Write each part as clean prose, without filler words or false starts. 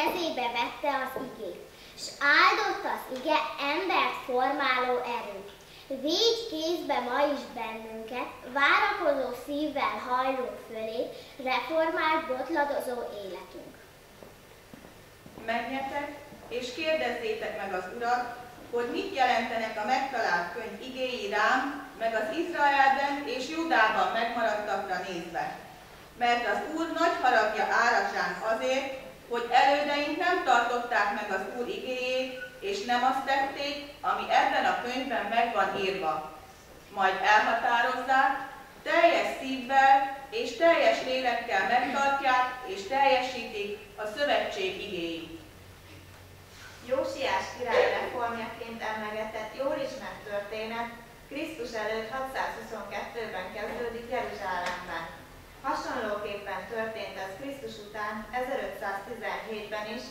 kezébe vette az igét, s áldott az ige embert formáló erőt. Védj kézbe ma is bennünket, várakozó szívvel hajlunk fölé, reformált, botladozó életünk. Menjetek, és kérdezzétek meg az Urat, hogy mit jelentenek a megtalált könyv igéi rám, meg az Izraelben és Júdában megmaradtakra nézve. Mert az Úr nagy haragja árad ránk azért, hogy elődeink nem tartották meg az Úr igéjét, és nem azt tették, ami ebben a könyvben meg van írva. Majd elhatározzák, teljes szívvel és teljes lélekkel megtartják és teljesítik a szövetség igéit. Jósiás király reformjaként emlegetett jól ismert történet Krisztus előtt 622-ben kezdődik Jeruzsálemben. Hasonlóképpen történt ez Krisztus után 1517-ben is,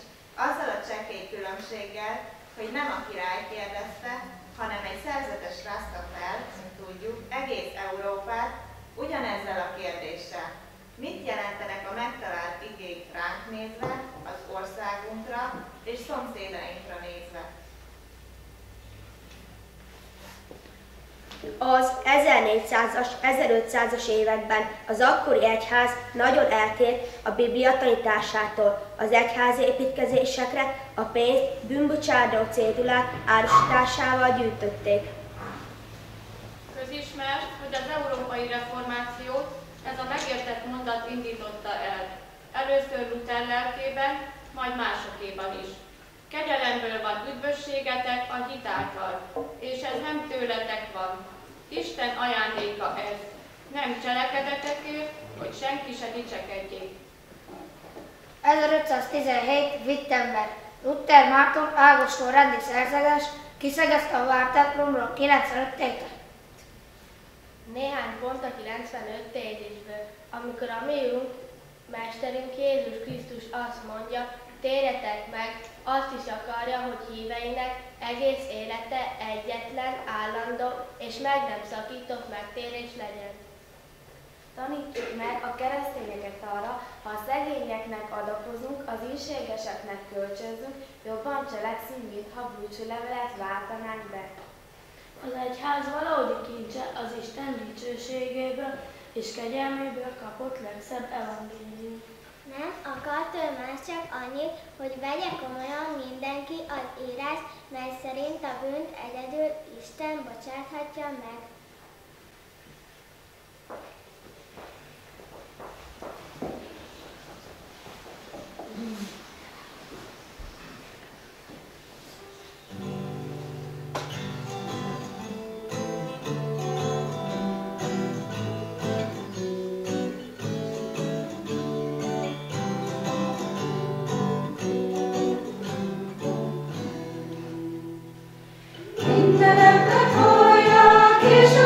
azzal a csekély különbséggel, hogy nem a király kérdezte, hanem egy szerzetes rázta fel, mint tudjuk, egész Európát ugyanezzel a kérdéssel. Mit jelentenek a megtalált igék ránk nézve, az országunkra és szomszédainkra nézve? Az 1400-as, 1500-as években az akkori egyház nagyon eltért a Biblia tanításától. Az egyházi építkezésekre a pénzt bűnbocsátó cédulák árusításával gyűjtötték. Közismert, hogy az európai reformációt ez a megértett mondat indította el. Először Luther lelkében, majd másokéban is. Kegyelemből van üdvösségetek a hit által, és ez nem tőletek van. Isten ajándéka ez, nem cselekedetekért, hogy senki se dicsekedjék. 1517. Wittenberg. Luther Márton Ágoston rendi szerzetes kiszegezte a vártemplomról 95 tétet. Néhány pont a 95 tétésből, amikor a mi Urunk, Mesterünk Jézus Krisztus azt mondja, térjetek meg, azt is akarja, hogy híveinek egész élete egyetlen, állandó és meg nem szakított megtérés legyen. Tanítsuk meg a keresztényeket arra, ha a szegényeknek adakozunk, az írségeseknek kölcsönzünk, jobban cselekszünk, mintha búcsúlevelet váltanánk be. Az egyház valódi kincse az Isten dicsőségéből és kegyelméből kapott legszebb evangélium. Nem akart ő más csak annyit, hogy vegye komolyan mindenki az írás, mely szerint a bűnt egyedül Isten bocsáthatja meg. Mindenemnek hallják, és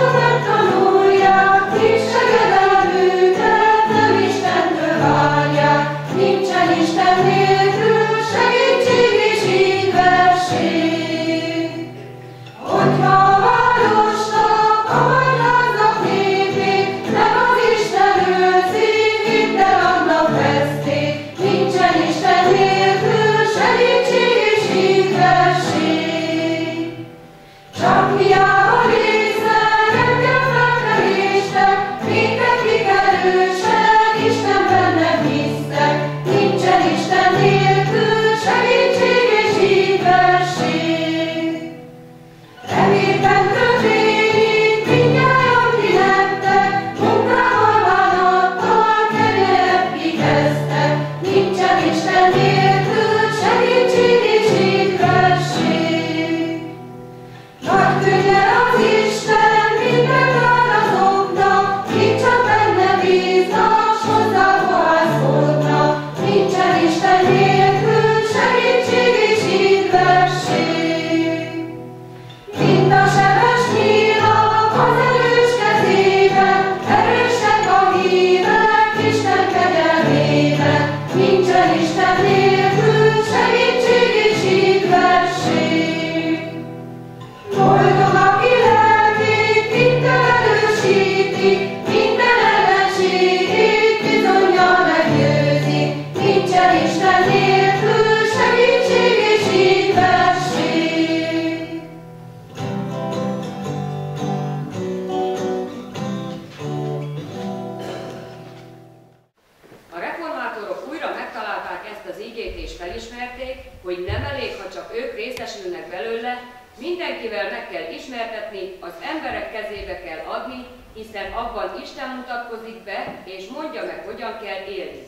nem elég, ha csak ők részesülnek belőle, mindenkivel meg kell ismertetni, az emberek kezébe kell adni, hiszen abban Isten mutatkozik be, és mondja meg, hogyan kell élni.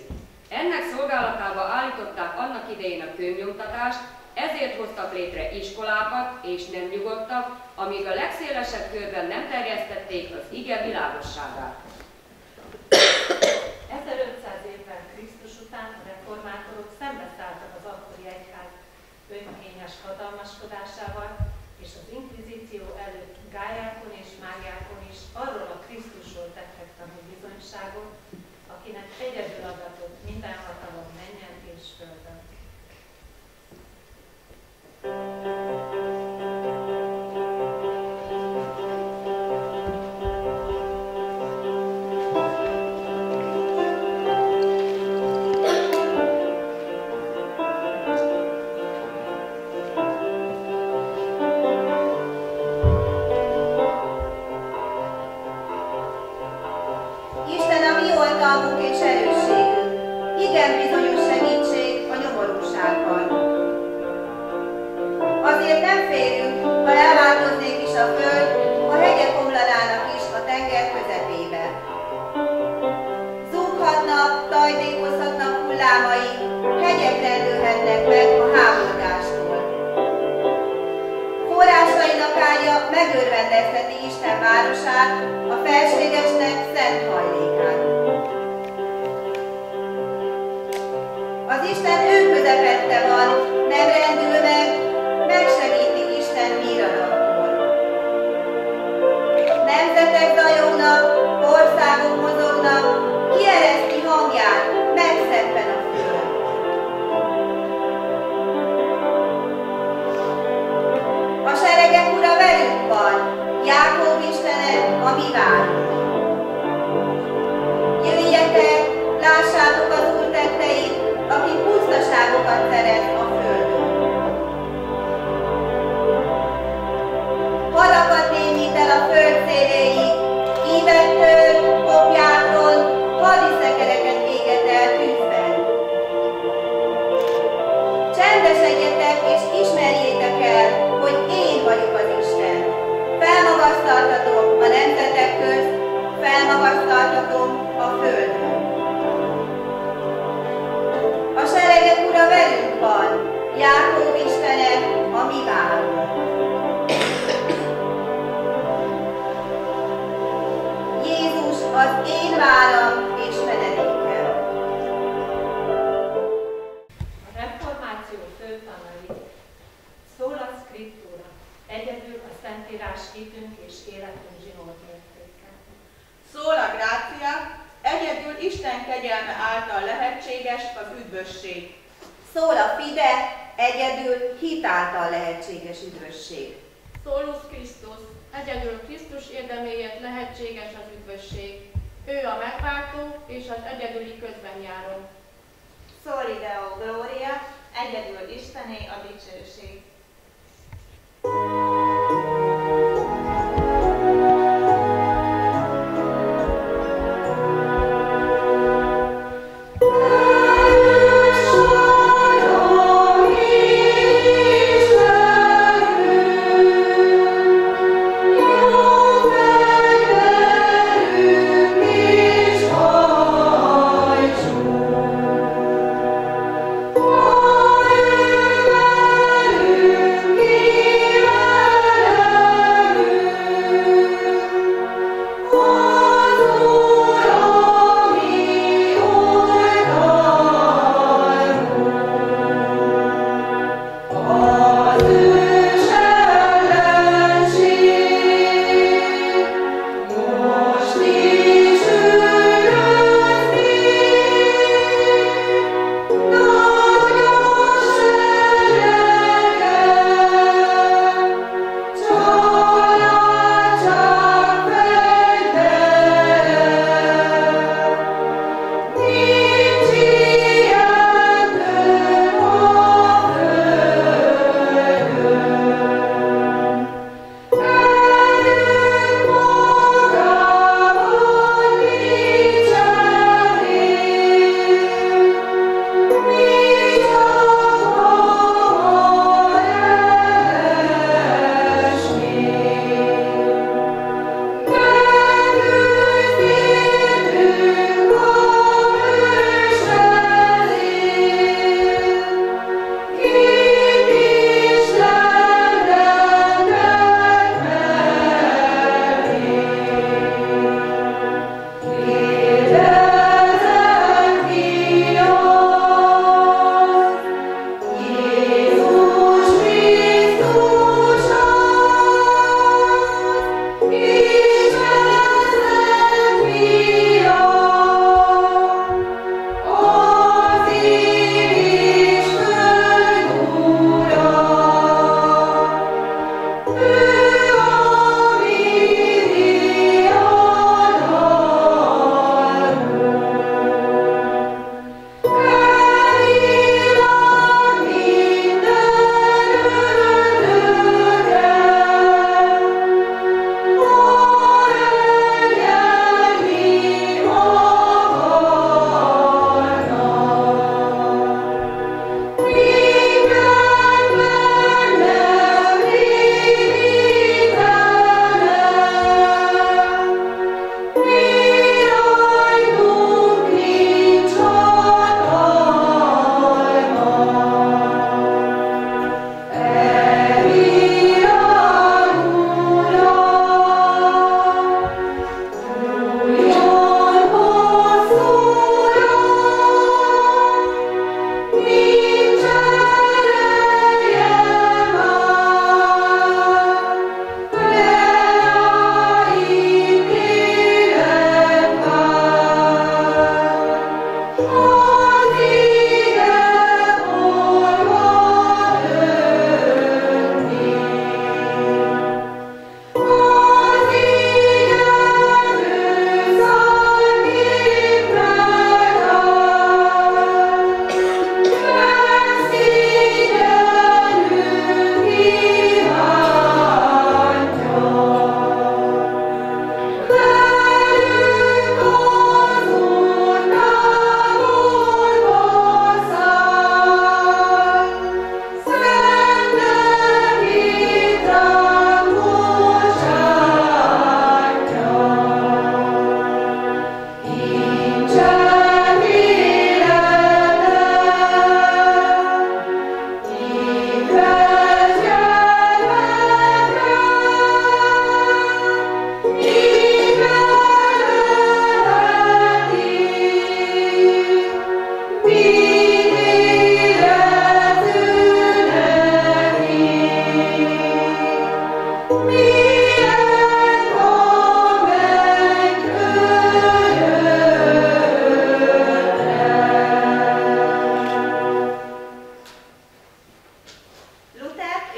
Ennek szolgálatába állították annak idején a könyvnyomtatást, ezért hoztak létre iskolákat, és nem nyugodtak, amíg a legszélesebb körben nem terjesztették az ige világosságát. 1500 évvel Krisztus után a reformátorok szembeszálltak az akkori egyház önkényes hatalmaskodásával, és az inkvizíció előtt Gályákon és Máriákon is arról a Krisztusról tettek tanú bizonyságot, akinek egyedül adatott minden hatalom mennyen és földön. Megörvendezteti Isten városát, a felségesnek szent hajlékát. Az Isten ő közepette van, nem rendül meg, megsegítik Isten híradatkor. Nemzetek zajognak, országok mozognak, kiereszti hangját, megszebben a föld. A seregek ura velünk van, Jákob Istene, a mi várunk. Jöjjetek, lássátok az Úr tetteit, aki pusztaságokat teret a földön. Hadakat némít el a föld széléig, ívettől, kopjákon, hadiszekereket éget el tűzben. Csendesedjetek és ismerjétek el, hogy én vagyok az Isten. Felmagasztaltatom a nemzetek közt, felmagasztaltatom a földön. A seregek ura velünk van, Jákob Istene, a mi várunk. Jézus az én váram és menedékem. A reformáció főtanai szól a Szkriptúra, egyedül a Szentírás hitünk és életünk zsinór mértéke. Szól a Grácia, egyedül Isten kegyelme által lehetséges az üdvösség. Szól a Fide, egyedül hit által lehetséges üdvösség. Szólus Krisztus, egyedül Krisztus érdeméért lehetséges az üdvösség. Ő a megváltó és az egyedüli közbenjáró. Soli Deo Gloria, egyedül Istené a dicsőség. Hallelujah.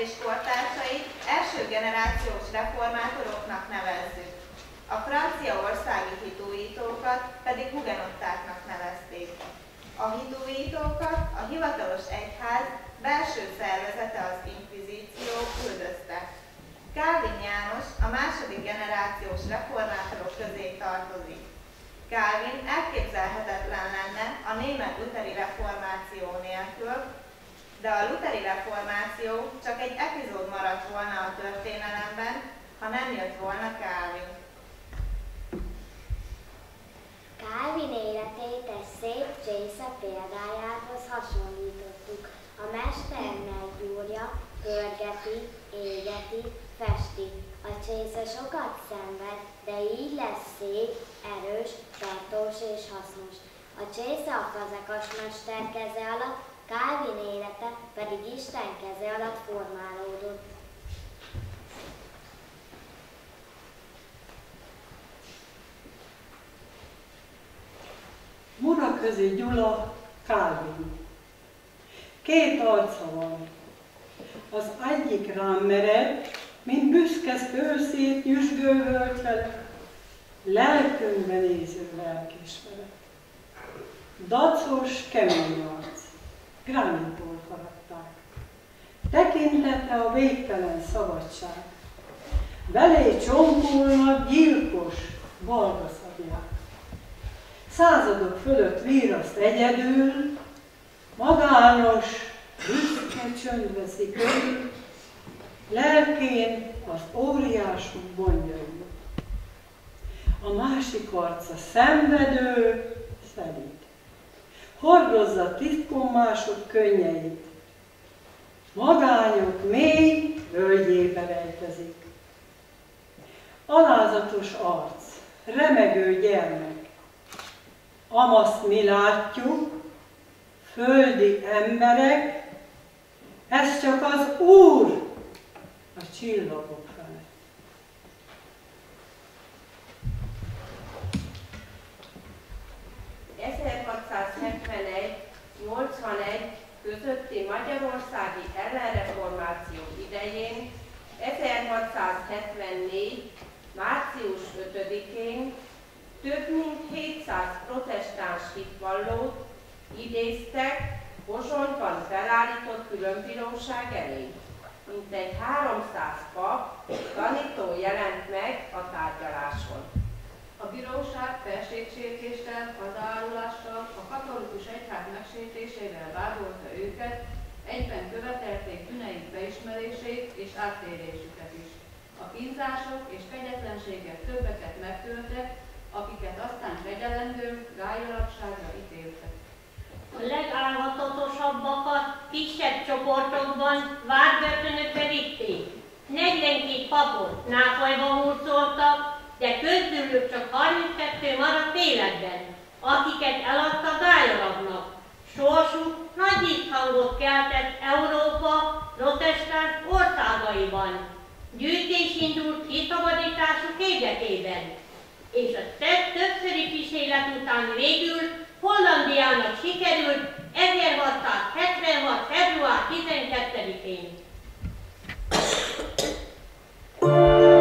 és kortársait első generációs reformátoroknak nevezzük. A franciaországi hitújítókat pedig hugenottáknak nevezték. A hitújítókat a hivatalos egyház belső szervezete, az inkvizíció üldözte. Calvin János a második generációs reformátorok közé tartozik. Calvin elképzelhetetlen lenne a német lutheri reformáció nélkül, de a lutheri reformáció csak egy epizód maradt volna a történelemben, ha nem jött volna Calvin. Calvin életét egy szép csésze példájához hasonlítottuk. A mester meggyúrja, pörgeti, égeti, festi. A csésze sokat szenved, de így lesz szép, erős, tartós és hasznos. A csésze a fazekas mester keze alatt, Calvin élete pedig Isten keze alatt formálódott. Muraközi Gyula, Calvin. Két arca van. Az egyik rám mered, mint büszke szőrszét nyüzsgő völgyfele, lelkünkbe néző lelkismeret. Dacos, kemény arc, gránitból faragták. Tekintete a végtelen szabadság. Belé csompulnak gyilkos, balga szabják. Századok fölött víraszt egyedül, magányos, büszke csönd veszi körül, lelkén az óriások gondjai. A másik arca szenvedő, szelíd. Hordozza titkon mások könnyeit. Magányok mély völgyébe rejtezik. Alázatos arc, remegő gyermek. Amaszt mi látjuk, földi emberek, ez csak az Úr a csillagok felett. ...1671-81 közötti magyarországi ellenreformáció idején 1674. március 5-én több mint 700 protestáns hitvallót idéztek Pozsonyban felállított különbíróság elé. Mintegy 300 pap, tanító jelent meg a tárgyaláson. A bíróság felségsértéssel, hazárulással, a katolikus egyház megsértésével vádolta őket, egyben követelték bűneik beismerését és áttérésüket is. A kínzások és kegyetlenségek többeket megtöltek, akiket aztán kegyelemről, gályalapságra ítéltek. A legálhatatosabbakat kisebb csoportokban várbörtönökbe vitték. 42 papot náfajba hurcoltak, de közülük csak 32 maradt életben, akiket eladta gályalapnak. Sorsuk nagy visszhangot keltett Európa protestáns országaiban. Gyűjtés indult kiszabadításuk érdekében, és a többszöri kísérlet után végül Hollandiának sikerült 1676. február 12-én. Yeah.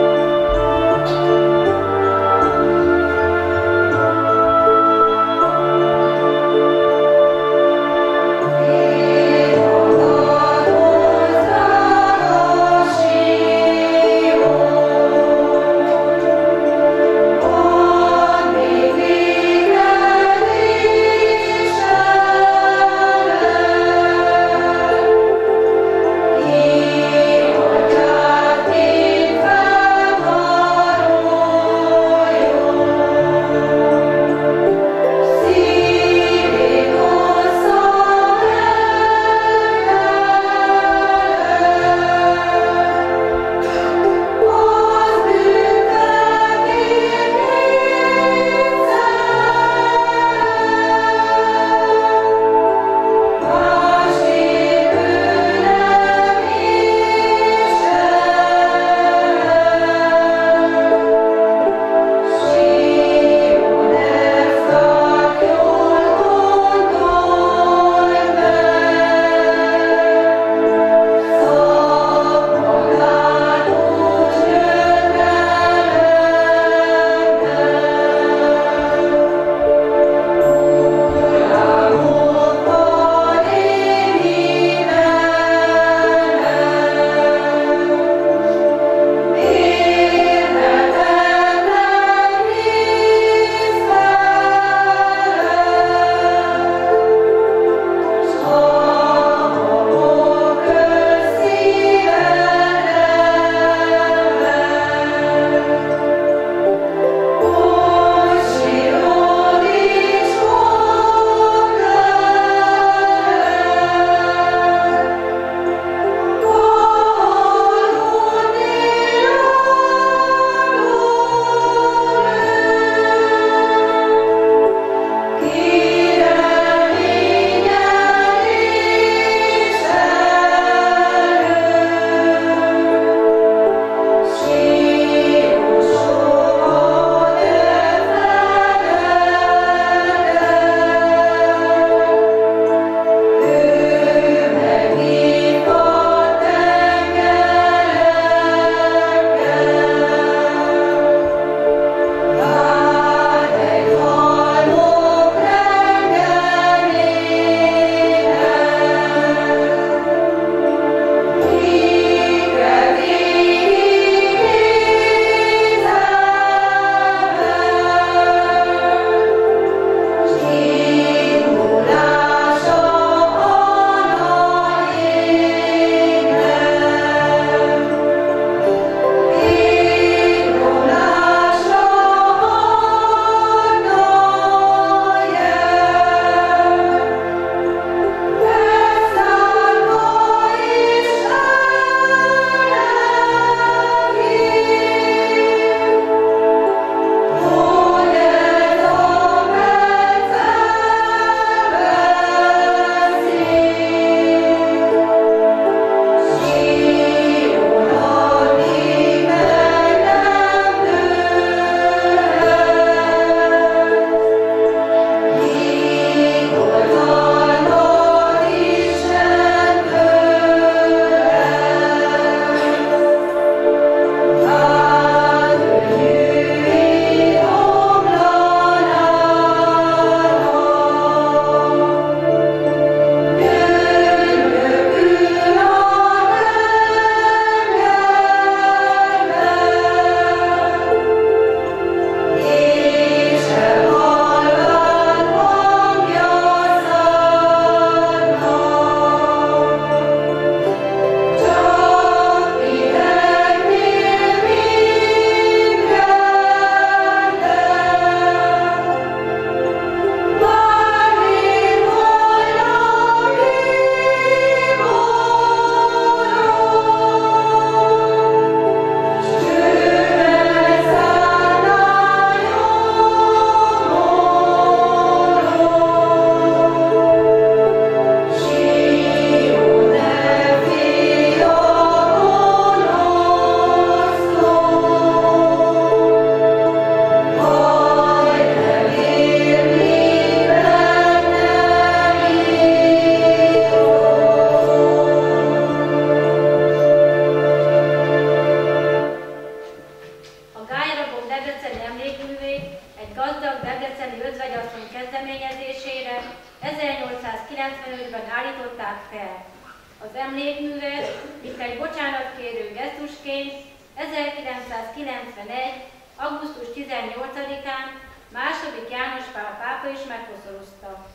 5-én, 1991. augusztus 18-án II. János Pál pápa is meghosszorozta.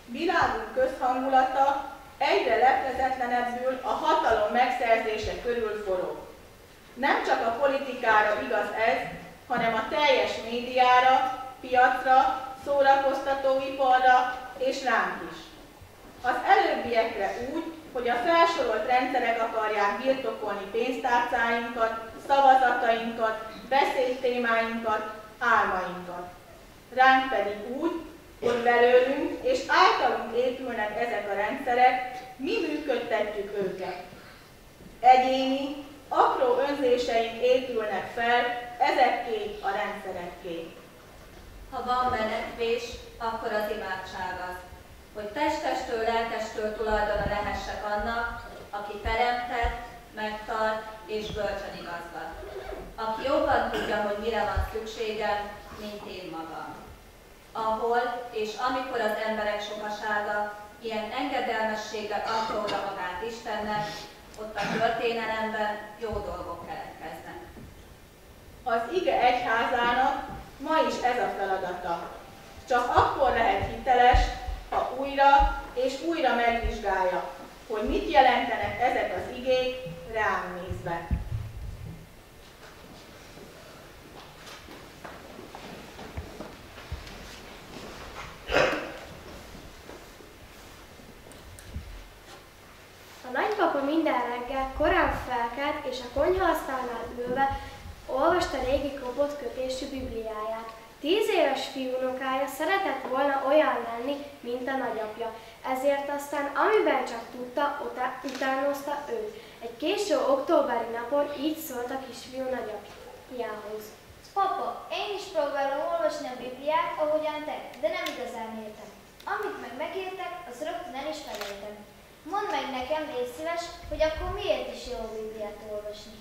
Világunk közhangulata egyre leplezetlenebbül a hatalom megszerzése körül forog. Nem csak a politikára igaz ez, hanem a teljes médiára, piacra, szórakoztatóiparra és ránk is. Az előbbiekre úgy, hogy a felsorolt rendszerek akarják birtokolni pénztárcáinkat, szavazatainkat, beszédtémáinkat, álmainkat. Ránk pedig úgy, hogy belőlünk és általunk épülnek ezek a rendszerek, mi működtetjük őket. Egyéni, apró önzéseink épülnek fel ezekké a rendszerekké. Ha van menekvés, akkor az imádság az, hogy testestől, lelkestől tulajdona lehessek annak, aki teremtett, megtart és bölcsen igazgat. Aki jobban tudja, hogy mire van szükségem, mint én magam. Ahol és amikor az emberek sokasága ilyen engedelmességgel adta oda magát Istennek, ott a történelemben jó dolgok keletkeznek. Az ige egyházának ma is ez a feladata. Csak akkor lehet hiteles, ha újra és újra megvizsgálja, hogy mit jelentenek ezek az igék rám nézve. A nagypapa minden reggel korán felkelt, és a konyhaasztalnál ülve olvasta régi kopott kötésű Bibliáját. 10 éves fiúnokája szeretett volna olyan lenni, mint a nagyapja, ezért aztán amiben csak tudta, utánozta őt. Egy késő októberi napon így szólt a kisfiú nagyapjához. Papa, én is próbálom olvasni a Bibliát, ahogyan te, de nem igazán értem. Amit meg megértek, az rögtön el is felejtem. Mondd meg nekem, légy szíves, hogy akkor miért is jó Bibliát olvasni.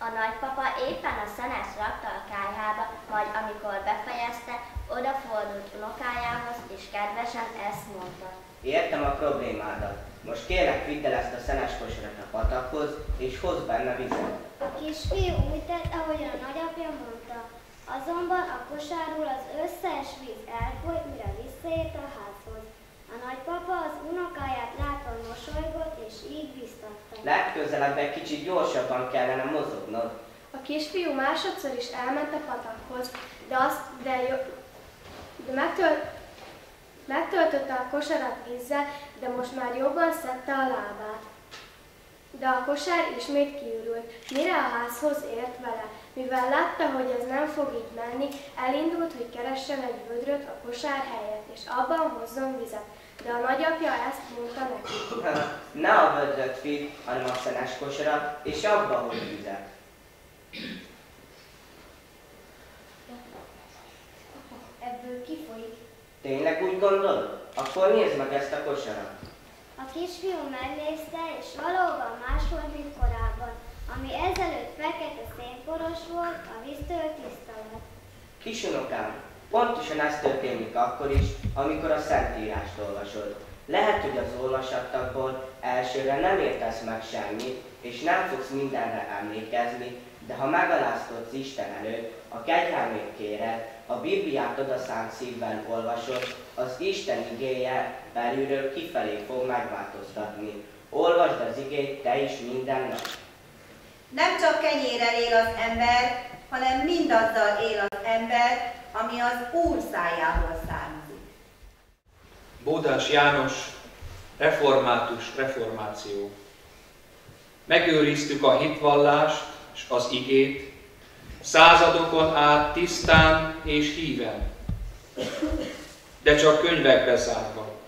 A nagypapa éppen a szenet rakta a kályhába, majd amikor befejezte, odafordult unokájához, és kedvesen ezt mondta. Értem a problémádat. Most kérlek, vidd el ezt a szenes kosarat a patakhoz, és hozz benne vizet. A kisfiú úgy tett, ahogyan a nagyapja mondta. Azonban a kosárról az összes víz elfolyt, mire visszaért a házhoz. A nagypapa az unokáját látva mosolygott, és így biztatta. Legközelebb egy kicsit gyorsabban kellene mozognod. A kisfiú másodszor is elment a patakhoz, de megtöltötte a kosarat vízzel, de most már jobban szedte a lábát. De a kosár ismét kiürült, mire a házhoz ért vele. Mivel látta, hogy ez nem fog így menni, elindult, hogy keressen egy vödröt a kosár helyett, és abban hozzon vizet. De a nagyapja ezt mondta neki. Ne a vödröt vidd, hanem a szenes kosarat, és abba hozz vizet. Ebből kifolyik. Tényleg úgy gondolod? Akkor nézd meg ezt a kosarat. A kisfiú megnézte, és valóban más volt, mint korábban. Ami ezelőtt fekete szénporos volt, a víztől tiszta lett. Kisunokám, pontosan ez történik akkor is, amikor a Szentírást olvasod. Lehet, hogy az olvasattakból elsőre nem értesz meg semmit, és nem fogsz mindenre emlékezni, de ha megalázkodsz Isten előtt, a kegyelmét kéred, a Bibliát odaszánt szívvel olvasod, az Isten igéje belülről kifelé fog megváltoztatni. Olvasd az igét te is minden nap. Nem csak kenyérrel él az ember, hanem mindazzal él az ember, ami az Úr szájából származik. Bódás János, református reformáció. Megőriztük a hitvallást és az igét, századokon át tisztán és híven, de csak könyvekbe zárva,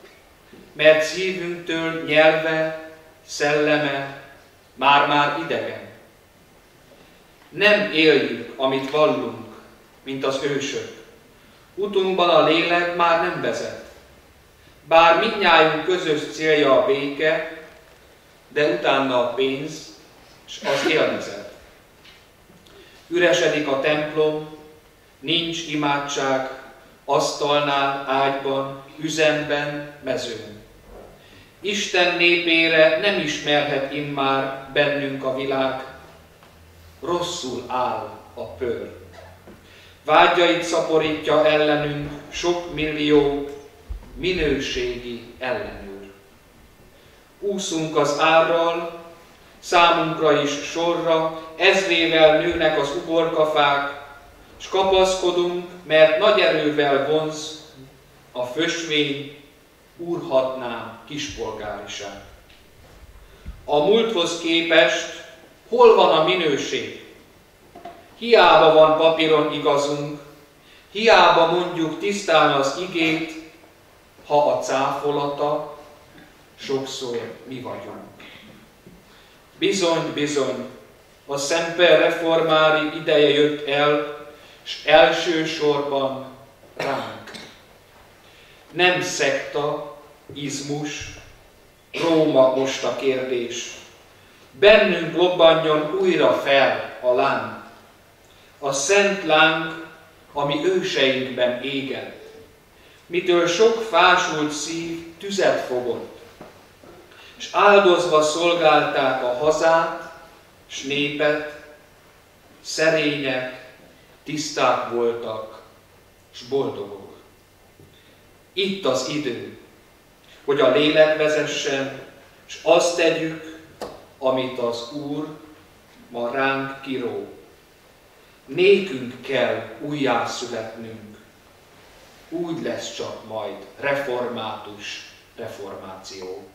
mert szívünktől nyelve, szelleme már-már idegen. Nem éljük, amit vallunk, mint az ősök. Utunkban a lélek már nem vezet. Bár mindnyájunk közös célja a béke, de utána a pénz és az élvezet. Üresedik a templom, nincs imádság, asztalnál, ágyban, üzemben, mezőn. Isten népére nem ismerhet immár bennünk a világ, rosszul áll a pör. Vágyait szaporítja ellenünk sok millió minőségi ellenőr. Úszunk az árral, számunkra is sorra, ezrével nőnek az uborkafák, s kapaszkodunk, mert nagy erővel vonz a fösvény, úrhatná kispolgáriság. A múlthoz képest hol van a minőség? Hiába van papíron igazunk, hiába mondjuk tisztán az igét, ha a cáfolata sokszor mi vagyunk. Bizony, bizony, a Semper Reformari ideje jött el, s elsősorban ránk. Nem szekta, izmus, Róma most a kérdés. Bennünk lobbanjon újra fel a láng. A szent láng, ami őseinkben égett, mitől sok fásult szív tüzet fogott, s áldozva szolgálták a hazát, s népet, szerények, tiszták voltak, s boldogok. Itt az idő, hogy a lélek vezessen, s azt tegyük, amit az Úr ma ránk kiró. Nékünk kell újjászületnünk, úgy lesz csak majd református reformáció.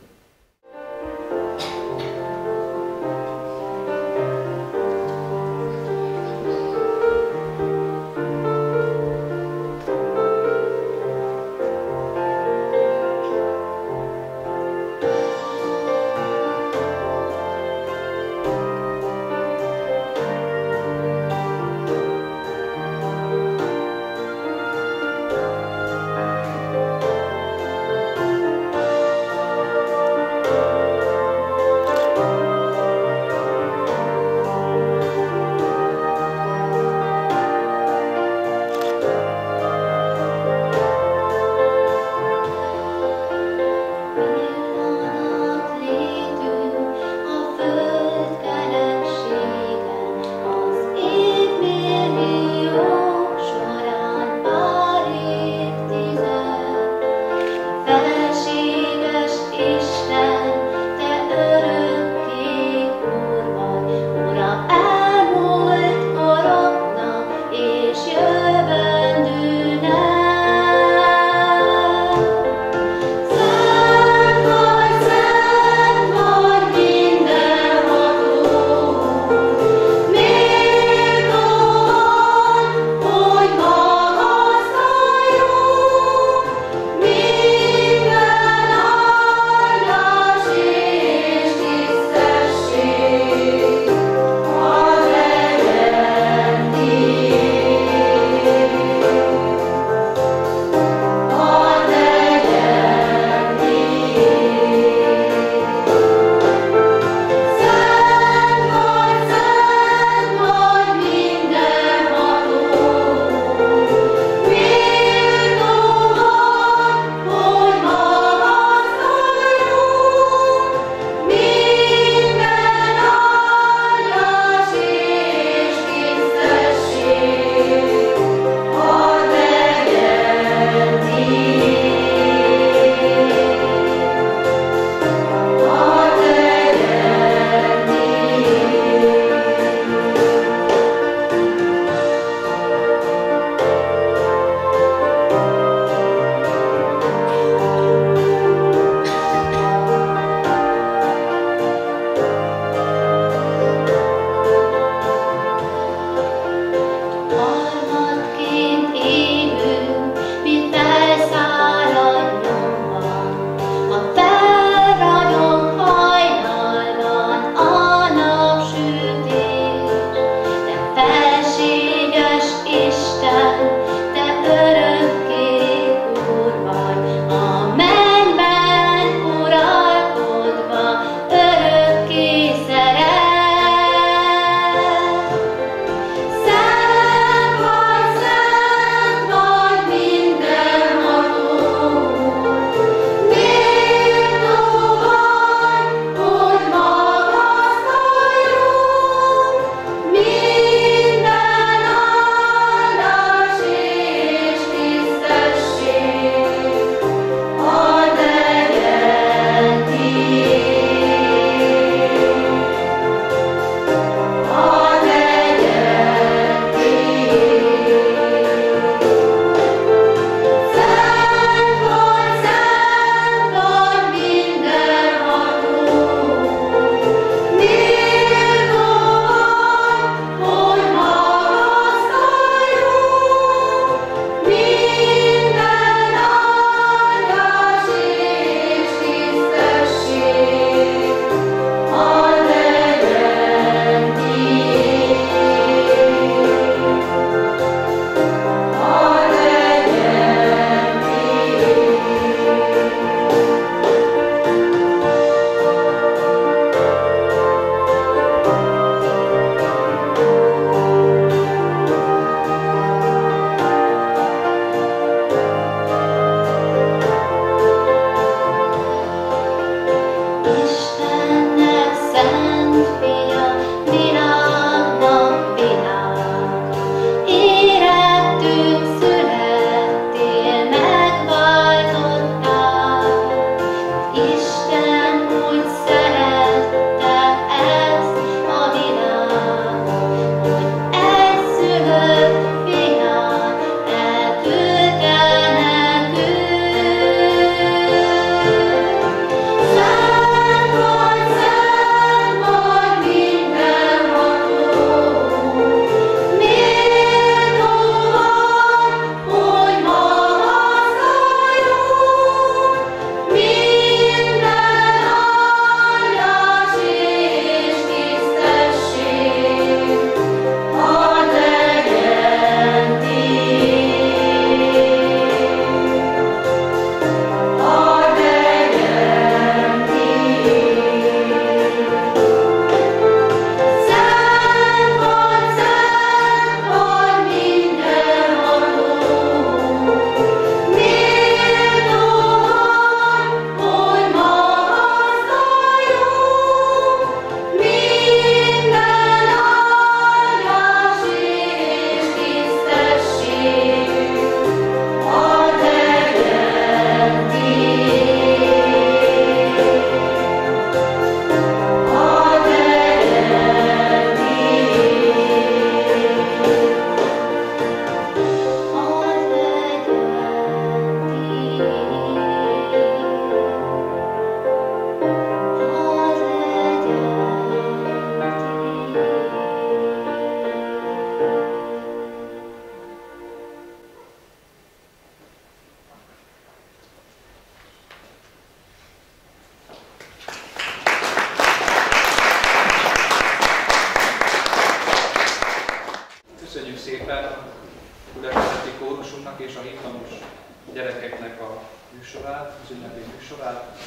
műsorát, az ünnepi műsorát,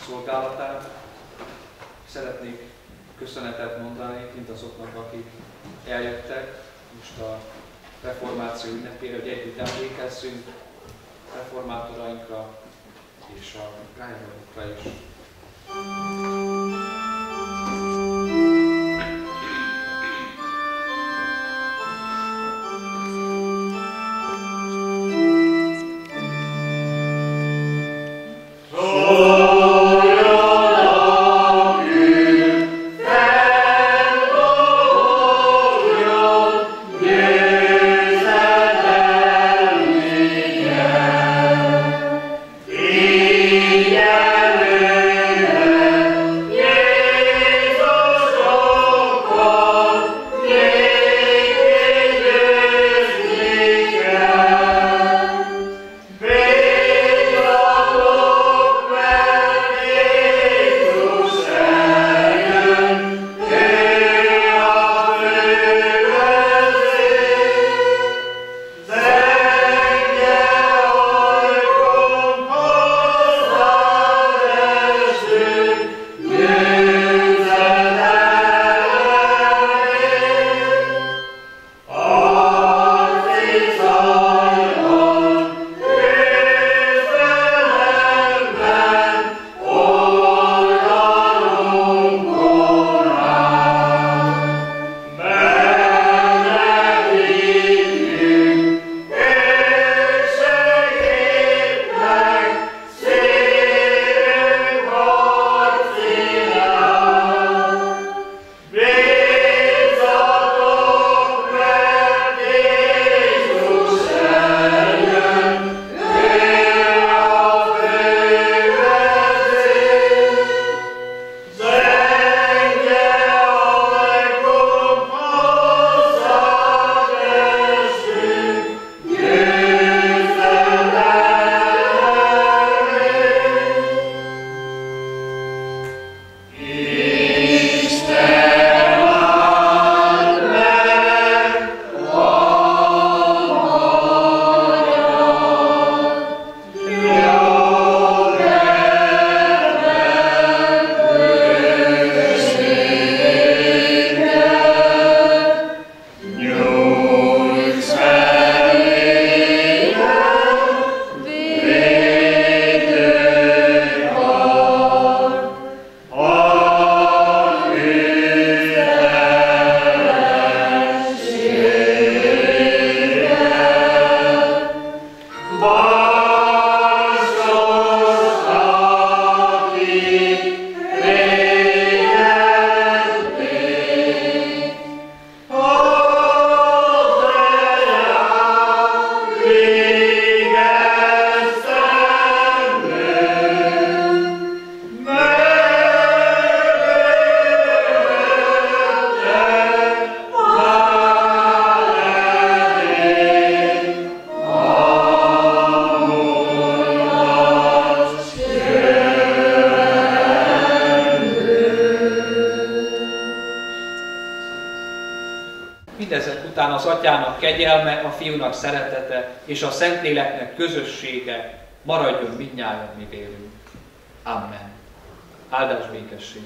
szolgálatát. Szeretnék köszönetet mondani mindazoknak, akik eljöttek most a reformáció ünnepére, hogy együtt emlékezzünk reformátorainkra és a gályainkra is. Mindezek után az Atyának kegyelme, a Fiúnak szeretete és a Szentléleknek közössége maradjon mindnyájan mi vélünk. Amen. Áldás békesség.